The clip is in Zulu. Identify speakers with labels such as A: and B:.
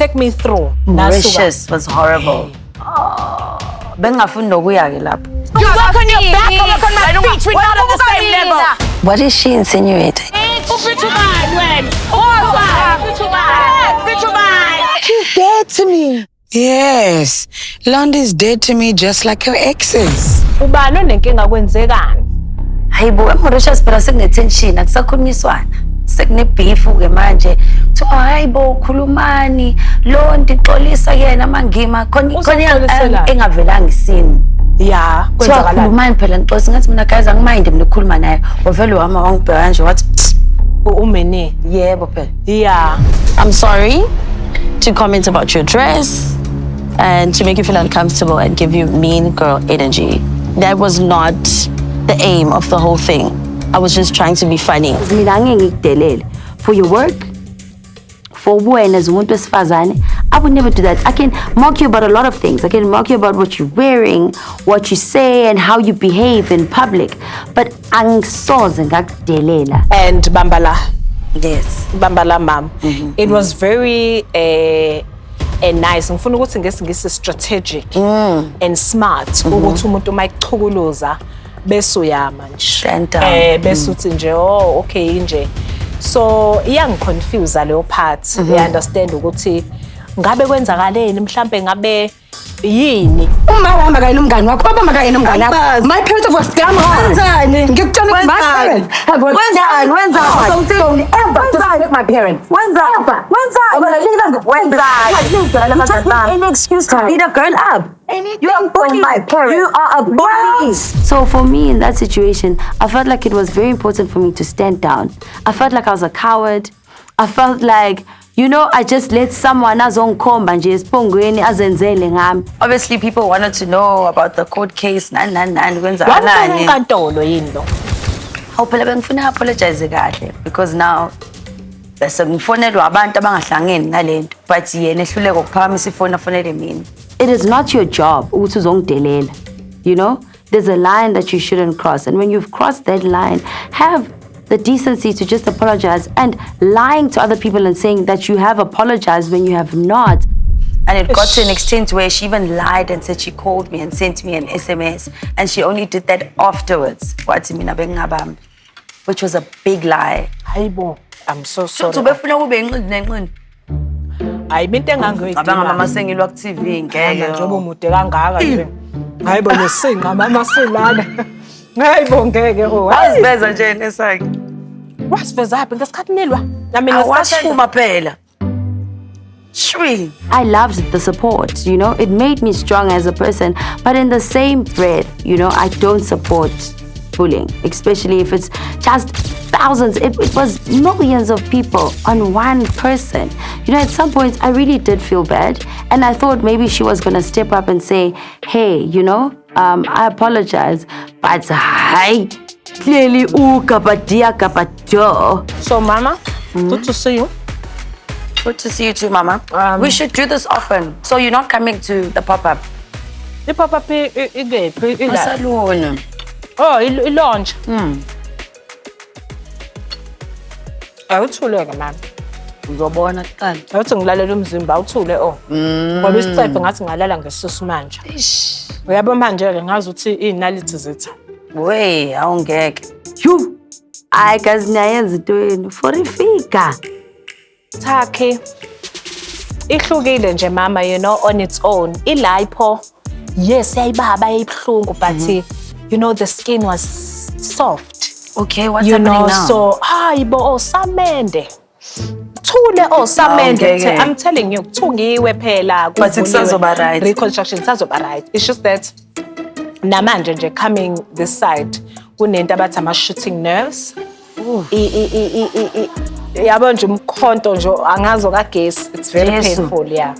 A: take me through.
B: Mauritius was horrible. Bengafuni nokuya ke lapho.
A: You work on your back, I work on my feet. We're not at the same level.
B: What is she insinuating?
C: She's dead to me. Yes, Londi's dead to me just like her exes.
A: Ubani onenkinga kwenzekani?
B: Hayibo, eMauritius phela sekune-tension, akusakhulunyiswana. Sekune-beef ke manje. Kuthiwa hayibo, khulumani, Londi xolisa yena mangima khona engavelanga isini.
A: Yeah, kwenzakalani?
B: Khulumani phela ngixolisa ngathi mina guys angimind mina ukukhuluma naye. Wavele wama wangibheka nje wathi
A: Umene.
B: yebo phela.
A: Yeah.
D: I'm sorry to comment about your dress and to make you feel uncomfortable and give you mean girl energy. That was not the aim of the whole thing. I was just trying to be funny.
B: Mina angeke ngikudelele for your work. For wena as umuntu wesifazane, I would never do that. I can mock you about a lot of things. I can mock you about what you're wearing, what you say, and how you behave in public. But angisoze ngakudelela.
A: And Bambala.
B: Yes.
A: Bambala mom. It was very nice. Ngifuna ukuthi ngesingisi strategic and smart ukuthi umuntu mayichukuluza bese uyama nje.
B: Stand down.
A: Bese uthi nje okay nje. So iyangiconfuse leyo part. I understand ukuthi ngabe kwenzakaleni mhlambe ngabe yini
C: Uma uhamba kanye nomngane wakho, baba kanye nomngane wakho. My parents were scam hard. Ngikutshela ukuthi my parents have worked. Don't ever disrespect my parents.
B: Any excuse to beat a girl up.
C: You are bullying my parents.
B: You are a bully. So for me in that situation, I felt like it was very important for me to stand down. I felt like I was a coward. I felt like, you know, I just let someone azongikhomba nje esipongweni azenzele ngami. Obviously people wanted to know about the court case kwenzakalani.
A: Enkantolo yini lo?
B: Hawu phela bengifuna apologize kahle because now bese ngifonelwa abantu abangahlangeni nalento but yena ehluleka ukuphakamisa ifoni afonele mina. It is not your job ukuthi uzongidelela. You know, there's a line that you shouldn't cross, and when you've crossed that line, have the decency to just apologize. And lying to other people and saying that you have apologized when you have not. And it got to an extent where she even lied and said she called me and sent me an SMS, and she only did that afterwards. Which was a big lie.
A: Hayibo, I'm so sorry.
B: Ubefuna kube inqindi nenqindi.
A: Hayi into engangoyidinga.
B: Abanga mama sengilwa ku TV ngeke.
A: Njengoba umude kangaka nje. Hayibo nesinga mama silana. Hayibo ngeke
B: wasiveza nje nesakhe.
A: Wasiveza yaphi ngesikhathi nilwa? Nami
B: ngesikhathi phela. I loved the support, you know. It made me strong as a person, but in the same breath, you know, I don't support bullying, especially if it's just thousands. It was millions of people on one person. You know, at some points I really did feel bad, and I thought maybe she was gonna step up and say, hey, you know, I apologize, but hi, clearly kapadio.
A: So mama, good to see you.
B: Good to see you too, mama. We should do this often. So you're not coming to the pop-up?
A: The pop-up is
B: salon.
A: Oh, i-launch. Awuthule ke mama.
B: Uzobona kuqala.
A: Awuthi ngilalela umzimba awuthule ngoba isicephe ngathi ngalala ngesusu manje. Uyabo manje ke ngazi ukuthi inality zitha.
B: Wey, awungeke. Yu. Ay kazi nayenza into yenu for ifika.
A: Thakhe ihlukile nje mama, you know, on its own. Ilipho, yes, yayibaba yayibhlungu, but you know the skin was soft.
B: Okay, what's happening now?
A: So hayibo samende. Thule samende. I'm telling you, thungiwe phela.
B: But kusazoba right.
A: Reconstruction sazoba right. It's just that namanje nje coming this side kunento abathi ama shooting nerves. Yabo nje umkhonto nje angazo kagesi. It's very painful, yeah.